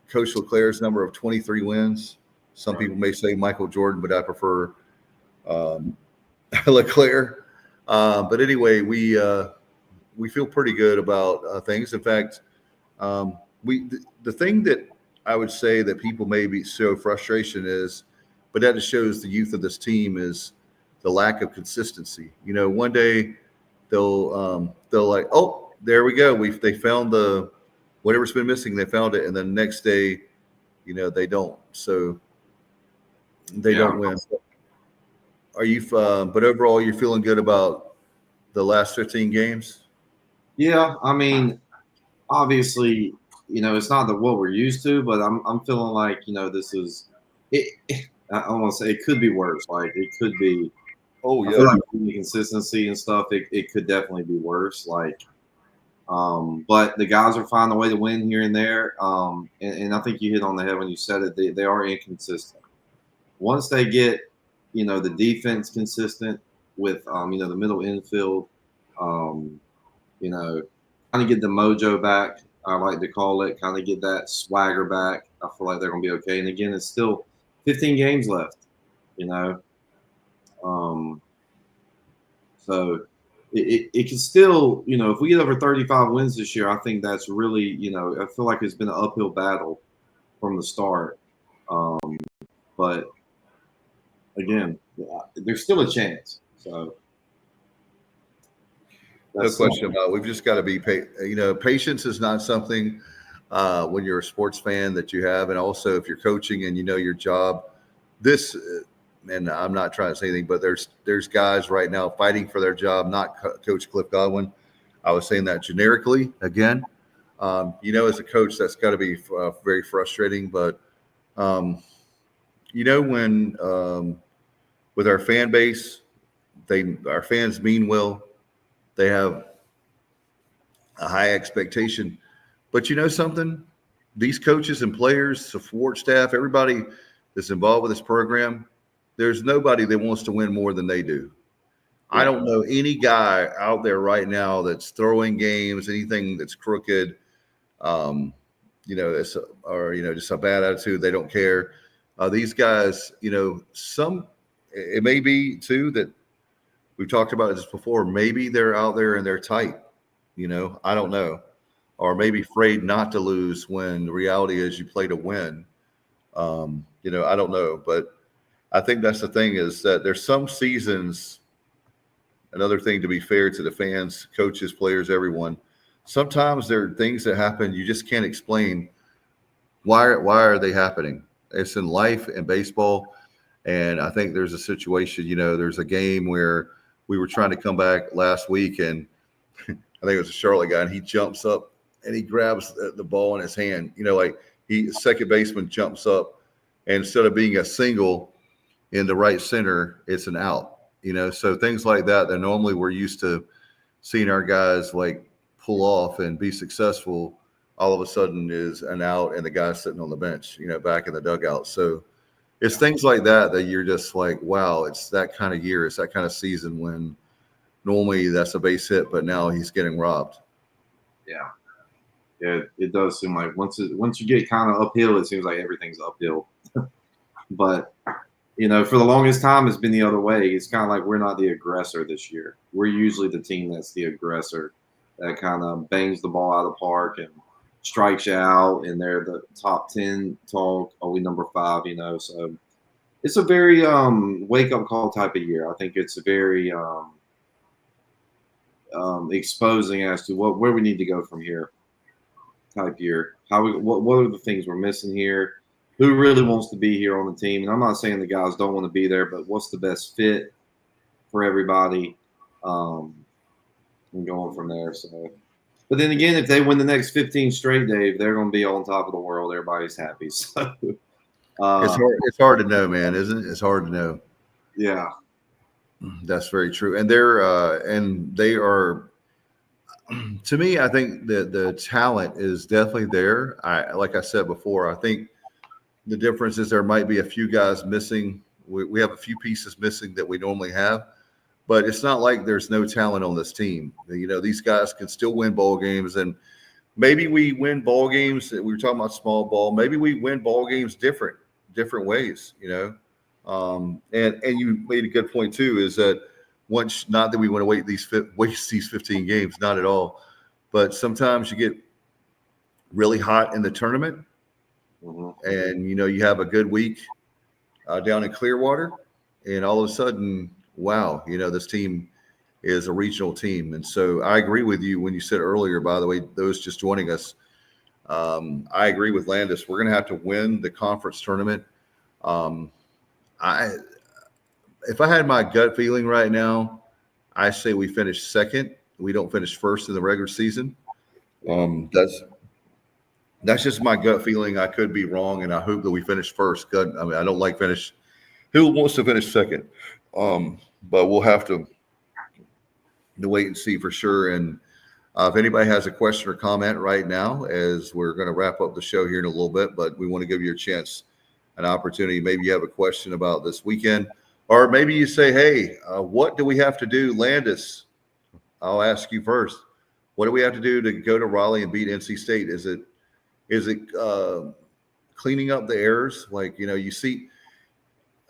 Coach LeClair's number of 23 wins. Some people may say Michael Jordan, but I prefer LeClair. But anyway, we feel pretty good about things. In fact, the thing that I would say that people may be show frustration is, but that just shows the youth of this team is the lack of consistency. One day they'll like, oh, there we go. They found whatever's been missing. They found it, and then the next day, they don't. So they don't win. Are you? But overall, you're feeling good about the last 15 games? Yeah, I mean, obviously, it's not what we're used to, but I'm feeling like this is it. I want to say it could be worse. Like it could be. Oh yeah. I feel like the consistency and stuff. It could definitely be worse. Like, but the guys are finding a way to win here and there. And I think you hit on the head when you said it. They are inconsistent. Once they get the defense consistent with the middle infield, kind of get the mojo back. I like to call it, kind of get that swagger back. I feel like they're going to be okay. And again, it's still 15 games left, so it can still, if we get over 35 wins this year, I think that's really, I feel like it's been an uphill battle from the start. But again, there's still a chance. So no question about it. We've just got to be, patience is not something when you're a sports fan that you have. And also if you're coaching and your job, and I'm not trying to say anything, but there's guys right now fighting for their job, not Coach Cliff Godwin. I was saying that generically again. As a coach, that's got to be very frustrating. But, when with our fan base, our fans mean well. They have a high expectation. But you know something? These coaches and players, support staff, everybody that's involved with this program, there's nobody that wants to win more than they do. I don't know any guy out there right now that's throwing games, anything that's crooked, just a bad attitude. They don't care. These guys, it may be too that we've talked about this before. Maybe they're out there and they're tight, I don't know, or maybe afraid not to lose when the reality is you play to win. I don't know, but I think that's the thing is that there's some seasons. Another thing, to be fair to the fans, coaches, players, everyone, sometimes there are things that happen you just can't explain. Why are they happening? It's in life and baseball. And I think there's a situation, there's a game where we were trying to come back last week, and I think it was a Charlotte guy, and he jumps up and he grabs the ball in his hand. Second baseman jumps up, and instead of being a single in the right center, it's an out. So things like that normally we're used to seeing our guys like pull off and be successful, all of a sudden is an out and the guy's sitting on the bench, back in the dugout. So it's things like that you're just like, wow, it's that kind of year. It's that kind of season when normally that's a base hit, but now he's getting robbed. Yeah. Yeah, it does seem like once you get kind of uphill, it seems like everything's uphill. But for the longest time, it's been the other way. It's kind of like we're not the aggressor this year. We're usually the team that's the aggressor that kind of bangs the ball out of the park and strikes you out, and they're the top 10 talk. Are we number 5? So it's a very wake-up call type of year. I think it's a very exposing as to where we need to go from here type year. What are the things we're missing here? Who really wants to be here on the team? And I'm not saying the guys don't want to be there, but what's the best fit for everybody? And going from there. So, but then again, if they win the next 15 straight, Dave, they're going to be on top of the world. Everybody's happy. So it's hard to know, man, isn't it? It's hard to know. Yeah, that's very true. And they are. To me, I think the talent is definitely there. Like I said before, I think. The difference is there might be a few guys missing. We have a few pieces missing that we normally have, but it's not like there's no talent on this team. These guys can still win ball games, and maybe we win ball games. We were talking about small ball. Maybe we win ball games different ways. And you made a good point too. Is that not that we want to waste these 15 games, not at all, but sometimes you get really hot in the tournament. And you have a good week down in Clearwater, and all of a sudden, wow, this team is a regional team. And so I agree with you when you said earlier, by the way, those just joining us, I agree with Landis. We're going to have to win the conference tournament. If I had my gut feeling right now, I say we finish second. We don't finish first in the regular season. That's just my gut feeling. I could be wrong, and I hope that we finish first. I don't like finish. Who wants to finish second? But we'll have to wait and see for sure. And if anybody has a question or comment right now, as we're going to wrap up the show here in a little bit, but we want to give you a chance, an opportunity. Maybe you have a question about this weekend, or maybe you say, hey, what do we have to do? Landis, I'll ask you first. What do we have to do to go to Raleigh and beat NC State? Is it cleaning up the errors? Like, you see,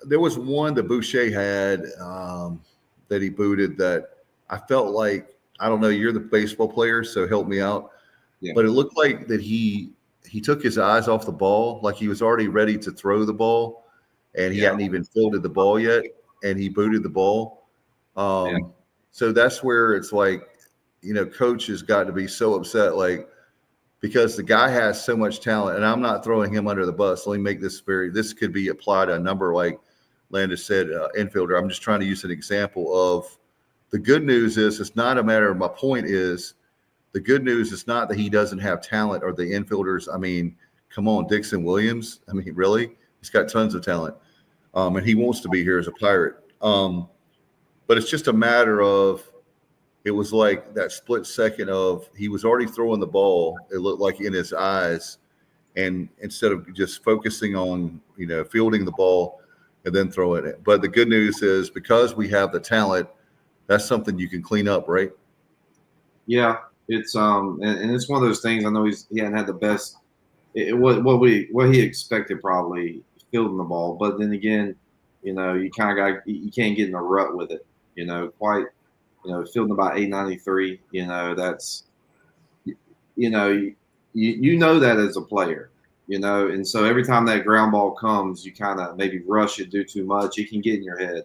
there was one that Boucher had that he booted that I felt like, I don't know, you're the baseball player, so help me out. Yeah. But it looked like that he took his eyes off the ball, like he was already ready to throw the ball, and he hadn't even fielded the ball yet, and he booted the ball. So that's where it's like, coach has got to be so upset, like, because the guy has so much talent, and I'm not throwing him under the bus. Let me make this this could be applied to a number, like Landis said, infielder. I'm just trying to use an example of the good news is it's not a matter of, my point is the good news is not that he doesn't have talent or the infielders. I mean, come on, Dixon Williams. I mean, really? He's got tons of talent. And he wants to be here as a Pirate. but it's just a matter of, it was like that split second of he was already throwing the ball. It looked like in his eyes, and instead of just focusing on, fielding the ball and then throwing it. But the good news is, because we have the talent, that's something you can clean up, right? Yeah, it's and it's one of those things. I know he hadn't had the best. What he expected, probably fielding the ball, but then again, you kind of you can't get in a rut with it. Fielding about 893. That's you know that as a player. And so every time that ground ball comes, you kind of maybe rush it, do too much. It can get in your head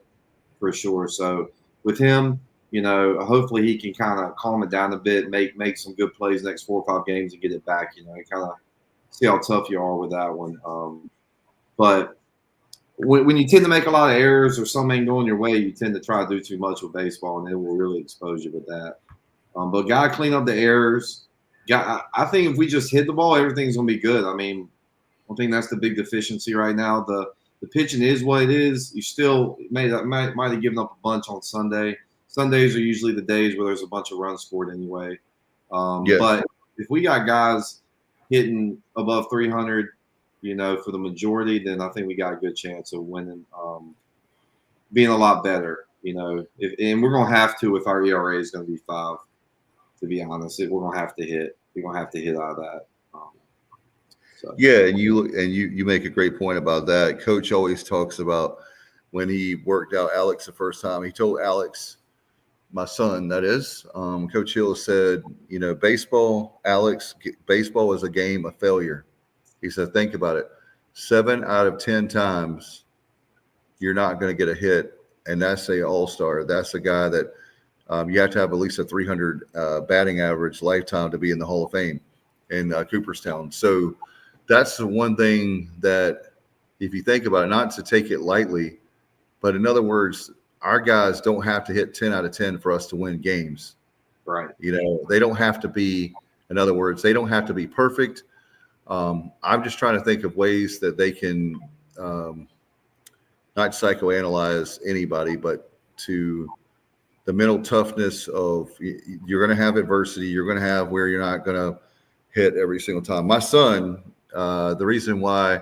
for sure. So with him, hopefully he can kind of calm it down a bit, make some good plays next 4 or 5 games and get it back. And kind of see how tough you are with that one. But when you tend to make a lot of errors or something ain't going your way, you tend to try to do too much with baseball, and it will really expose you with that. But got to clean up the errors. I think if we just hit the ball, everything's going to be good. I mean, I think that's the big deficiency right now. The pitching is what it is. You still might have given up a bunch on Sunday. Sundays are usually the days where there's a bunch of runs scored anyway. But if we got guys hitting above 300, for the majority, then I think we got a good chance of winning, being a lot better. And we're going to have to if our ERA is going to be 5. To be honest, we're going to have to hit. We're going to have to hit out of that. Yeah, and you make a great point about that. Coach always talks about when he worked out Alex the first time. He told Alex, my son, that is, Coach Hill said, baseball is a game of failure. He said, think about it. 7 out of 10 times you're not going to get a hit, and that's a all-star. That's a guy that you have to have at least a 300 batting average lifetime to be in the Hall of Fame in Cooperstown. So that's the one thing that, if you think about it, not to take it lightly, but in other words, our guys don't have to hit 10 out of 10 for us to win games. Right. They don't have to be, in other words, they don't have to be perfect. I'm just trying to think of ways that they can not psychoanalyze anybody, but to the mental toughness of, you're going to have adversity. You're going to have where you're not going to hit every single time. My son, the reason why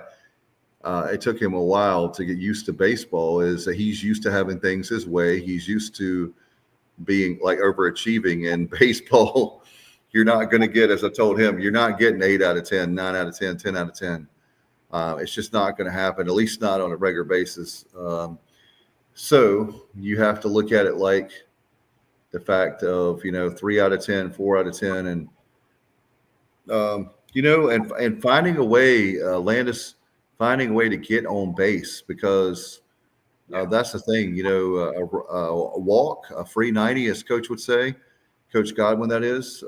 it took him a while to get used to baseball is that he's used to having things his way. He's used to being like overachieving in baseball. You're not going to get, as I told him, you're not getting 8 out of 10, 9 out of 10, 10 out of 10. It's just not going to happen, at least not on a regular basis. So you have to look at it like the fact of, 3 out of 10, 4 out of 10. And, and finding a way, Landis, finding a way to get on base, because that's the thing, a walk, a free 90, as Coach would say, Coach Godwin, that is,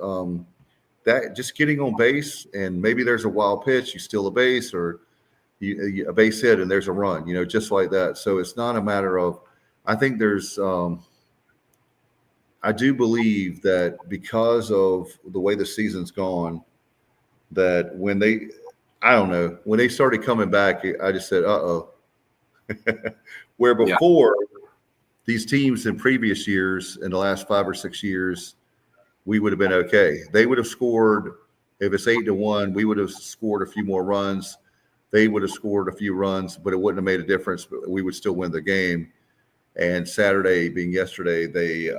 that just getting on base, and maybe there's a wild pitch, you steal a base, or a base hit and there's a run, just like that. So it's not a matter of, I think there's, I do believe that because of the way the season's gone, that when they started coming back, I just said, where before these teams in previous years, in the last 5 or 6 years, we would have been okay. They would have scored, if it's 8-1, we would have scored a few more runs. They would have scored a few runs, but it wouldn't have made a difference. But we would still win the game. And Saturday being yesterday, they,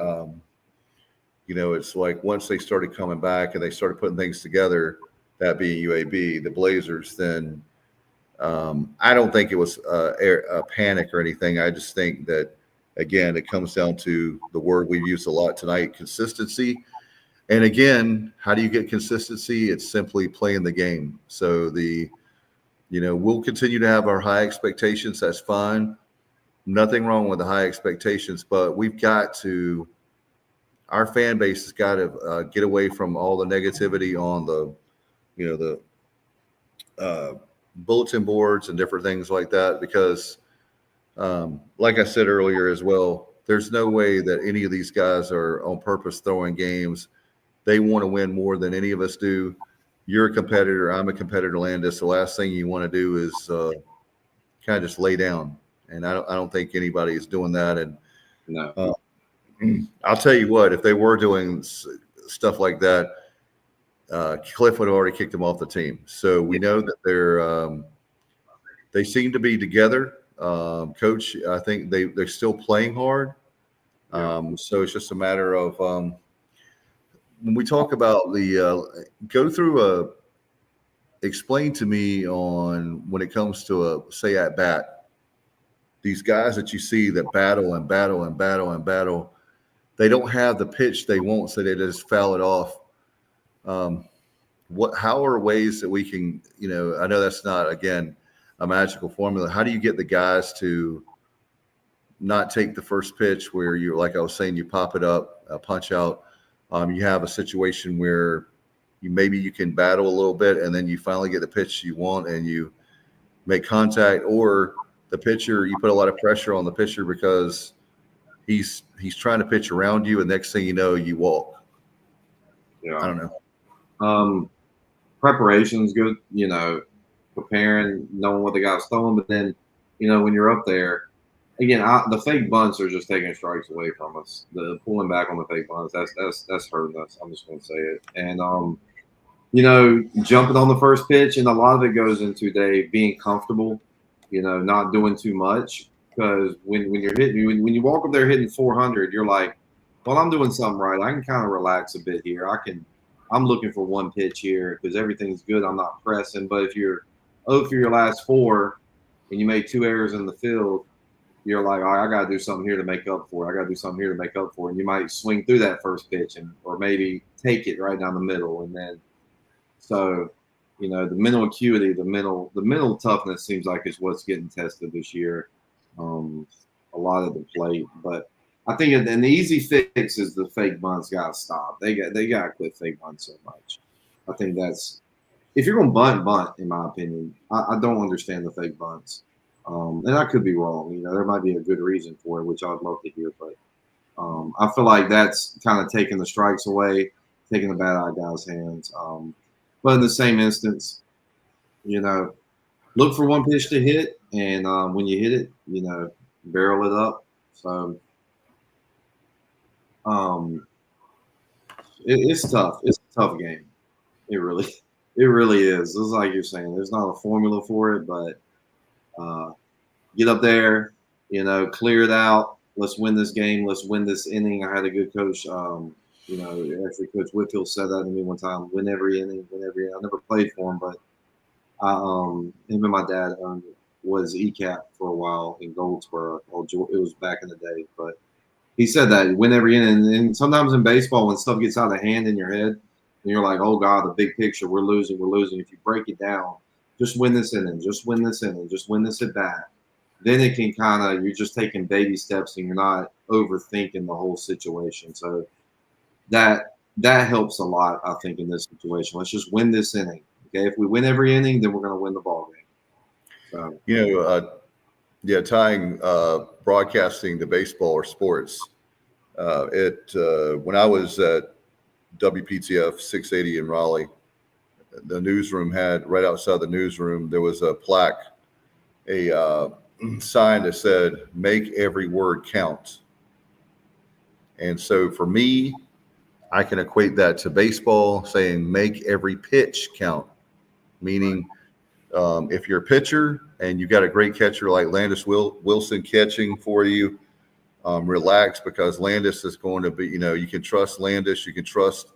it's like once they started coming back and they started putting things together, that being UAB, the Blazers, then I don't think it was a panic or anything. I just think that, again, it comes down to the word we've used a lot tonight, consistency. And again, how do you get consistency? It's simply playing the game. So we'll continue to have our high expectations. That's fine. Nothing wrong with the high expectations, but our fan base has got to get away from all the negativity on the bulletin boards and different things like that, because like I said earlier as well, there's no way that any of these guys are on purpose throwing games. They want to win more than any of us do. You're a competitor. I'm a competitor, Landis. The last thing you want to do is kind of just lay down. And I don't think anybody is doing that. And no. I'll tell you what, if they were doing stuff like that, Cliff would have already kicked them off the team. So we know that they seem to be together. Coach, I think they're still playing hard. So it's just a matter of when we talk about the go through explain to me on when it comes to say at bat, these guys that you see that battle and battle and battle and battle, they don't have the pitch they want, so they just foul it off. How are ways that we can, I know that's not, again, a magical formula. How do you get the guys to not take the first pitch where you, like I was saying, you pop it up, punch out. You have a situation where you can battle a little bit and then you finally get the pitch you want and you make contact, or the pitcher, you put a lot of pressure on the pitcher because he's trying to pitch around you, and next thing you know, you walk. Yeah. I don't know. Preparation's good, preparing, knowing what the guy's throwing, but then, when you're up there, again, the fake bunts are just taking strikes away from us. The pulling back on the fake bunts, that's hurting us. I'm just going to say it. And jumping on the first pitch, and a lot of it goes into being comfortable, not doing too much. Because when you're hitting, when you walk up there hitting 400, you're like, well, I'm doing something right. I can kind of relax a bit here. I'm looking for one pitch here because everything's good. I'm not pressing. But if you're 0 for your last 4 and you made 2 errors in the field, you're like, all right, I got to do something here to make up for it. I got to do something here to make up for it. And you might swing through that first pitch or maybe take it right down the middle. And then, so, the mental acuity, the mental toughness seems like is what's getting tested this year. A lot of the plate, but I think an easy fix is the fake bunts got to stop. They got to quit fake bunts so much. I think that's, if you're going to bunt, in my opinion, I don't understand the fake bunts. And I could be wrong. There might be a good reason for it, which I'd love to hear. But I feel like that's kind of taking the strikes away, taking the bad eye guy's hands. But in the same instance, look for one pitch to hit, and when you hit it, barrel it up. So it's tough. It's a tough game. It really is. It's like you're saying. There's not a formula for it, but get up there, clear it out. Let's win this game. Let's win this inning. I had a good coach. Actually, Coach Whitfield said that to me one time. Win every inning. Win every inning. I never played for him, but him and my dad was ECAP for a while in Goldsboro. It was back in the day, but he said that win every inning. And sometimes in baseball, when stuff gets out of hand in your head, and you're like, oh God, the big picture, we're losing. If you break it down, just win this inning, just win this inning, just win this at bat. Then it can you're just taking baby steps and you're not overthinking the whole situation. So that helps a lot, I think, in this situation. Let's just win this inning. Okay, if we win every inning, then we're going to win the ball game. So, tying broadcasting to baseball or sports. When I was at WPTF 680 in Raleigh, the newsroom had, right outside the newsroom, there was a plaque, a sign that said, "Make every word count." And so for me, I can equate that to baseball, saying make every pitch count, meaning if you're a pitcher and you got a great catcher like Landis Wilson catching for you, relax, because Landis is going to be, you can trust Landis, you can trust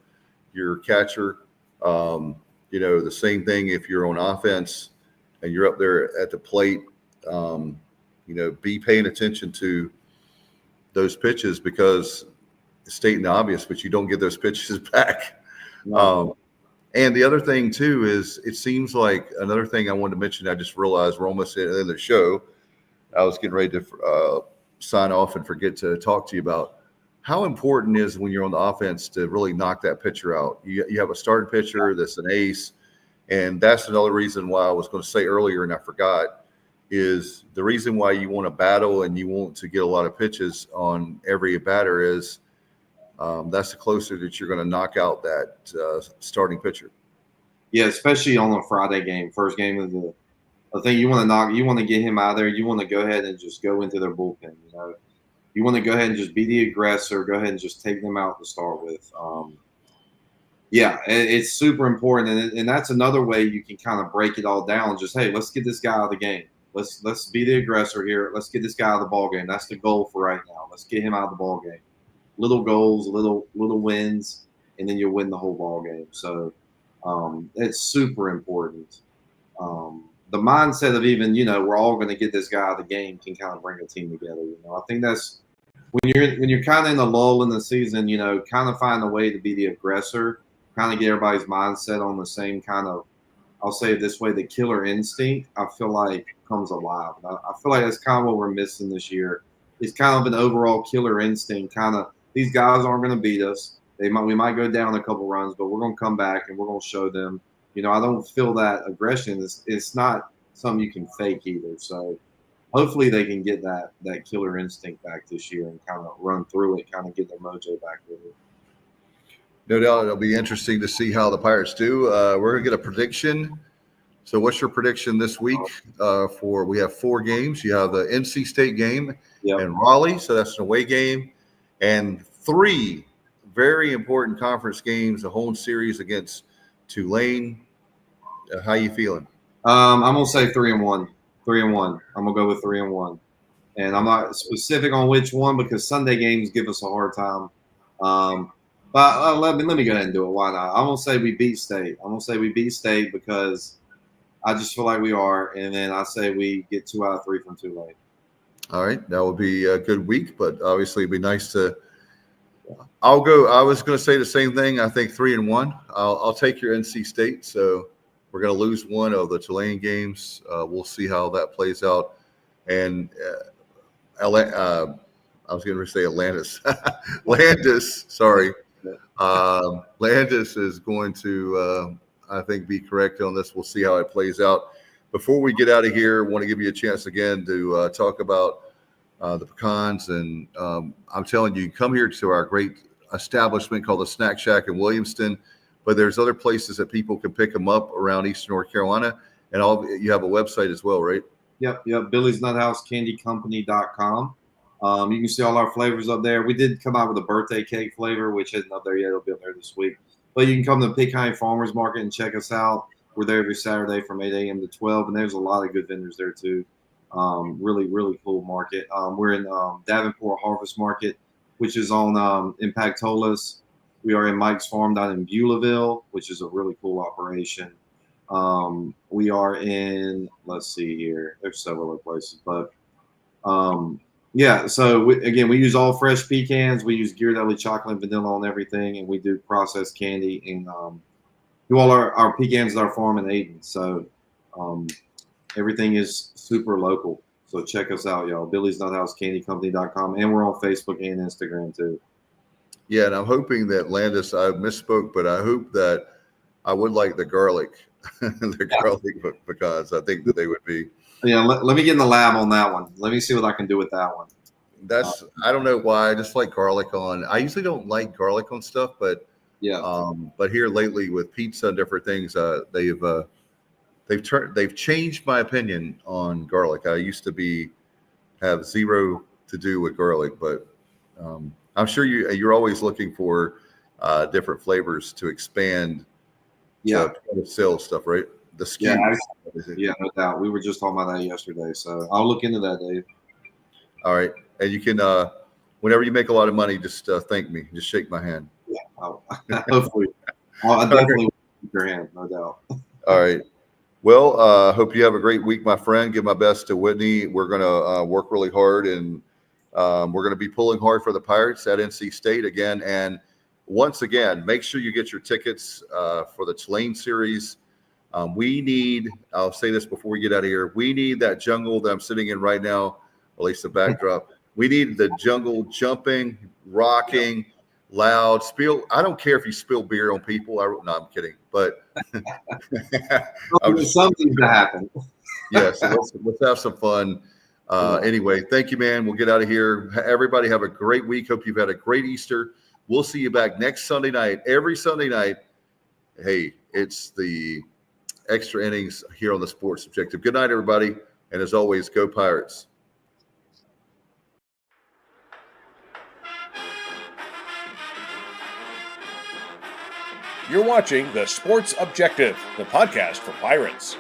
your catcher. The same thing if you're on offense and you're up there at the plate, be paying attention to those pitches, because it's stating the obvious, but you don't get those pitches back. No. And the other thing too is, it seems like another thing I wanted to mention, I just realized we're almost at the end of the show. I was getting ready to sign off and forget to talk to you about how important it is when you're on the offense to really knock that pitcher out. You have a starting pitcher that's an ace, and that's another reason why I was going to say earlier, and I forgot, is the reason why you want to battle and you want to get a lot of pitches on every batter is that's the closer that you're going to knock out that starting pitcher. Yeah, especially on a Friday game, first game of the thing. You want to get him out of there. You want to go ahead and just go into their bullpen. you want to go ahead and just be the aggressor. Go ahead and just take them out to start with. It's super important, and that's another way you can kind of break it all down. Just, hey, let's get this guy out of the game. Let's be the aggressor here. Let's get this guy out of the ball game. That's the goal for right now. Let's get him out of the ball game. Little goals, little wins, and then you'll win the whole ball game. So it's super important. The mindset of even, we're all going to get this guy out of the game can kind of bring a team together. I think that's when you're kind of in a lull in the season, kind of find a way to be the aggressor, kind of get everybody's mindset on the same kind of, I'll say it this way, the killer instinct, I feel like comes alive. I feel like that's kind of what we're missing this year. It's kind of an overall killer instinct. Kind of, these guys aren't going to beat us. We might go down a couple runs, but we're going to come back and we're going to show them. I don't feel that aggression. It's not something you can fake either. So hopefully they can get that killer instinct back this year and kind of run through it, kind of get their mojo back with it. No doubt it'll be interesting to see how the Pirates do. We're going to get a prediction. So what's your prediction this week we have 4 games. You have the NC State game in Raleigh, so that's an away game, and 3 very important conference games, a home series against Tulane. How you feeling? I'm going to say 3-1. 3-1. I'm going to go with 3-1. And I'm not specific on which one because Sunday games give us a hard time. But let me go ahead and do it. Why not? I'm going to say we beat State. I'm going to say we beat State because I just feel like we are. And then I say we get 2 out of 3 from Tulane. All right. That would be a good week, but obviously it'd be nice to – I was going to say the same thing. I think 3-1. I'll take your NC State. So we're going to lose one of the Tulane games. We'll see how that plays out. And I was going to say Atlantis. Landis, sorry. Landis is going to, I think, be correct on this. We'll see how it plays out. Before we get out of here, I want to give you a chance again to talk about the pecans. And I'm telling you, come here to our great establishment called the Snack Shack in Williamston. But there's other places that people can pick them up around Eastern North Carolina. And you have a website as well, right? Yep. Billy's Nuthouse Candycompany.com. You can see all our flavors up there. We did come out with a birthday cake flavor, which isn't up there yet. It'll be up there this week. But you can come to the Pecan Farmers Market and check us out. We're there every Saturday from 8 a.m. to 12, and there's a lot of good vendors there too. Really, really cool market. We're in Davenport Harvest Market, which is on in Pactolus. We are in Mike's Farm down in Beulahville, which is a really cool operation. We are in, let's see here. There's several other places, but so we use all fresh pecans. We use Ghirardelli chocolate and vanilla on everything, and we do processed candy and do all our pecans at our farm in Aden. So everything is super local. So check us out, y'all. Billy's Nuthouse Candycompany.com, and we're on Facebook and Instagram too. Yeah, and I'm hoping that Landis, I misspoke, but I hope that I would like the garlic, because I think that they would be. Yeah, let me get in the lab on that one. Let me see what I can do with that one. I don't know why. I just like garlic on. I usually don't like garlic on stuff, but but here lately with pizza and different things, they've changed my opinion on garlic. I used to have zero to do with garlic, but I'm sure you're always looking for different flavors to expand. Sales stuff, right? The SKUs. No doubt. We were just talking about that yesterday, so I'll look into that, Dave. All right, and you can whenever you make a lot of money, just thank me. Just shake my hand. Yeah, hopefully. I'll definitely shake your hand, no doubt. All right. Well, hope you have a great week, my friend. Give my best to Whitney. We're gonna work really hard, and we're gonna be pulling hard for the Pirates at NC State again. And once again, make sure you get your tickets for the Tulane series. I'll say this before we get out of here, we need that jungle that I'm sitting in right now, at least the backdrop. We need the jungle jumping, rocking, loud, I don't care if you spill beer on people. No, I'm kidding. But something's to happen. Yeah, so let's have some fun. Anyway, thank you, man. We'll get out of here. Everybody have a great week. Hope you've had a great Easter. We'll see you back next Sunday night. Every Sunday night. Hey, it's the extra innings here on the Sports Objective. Good night, everybody. And as always, go Pirates. You're watching The Sports Objective, the podcast for Pirates.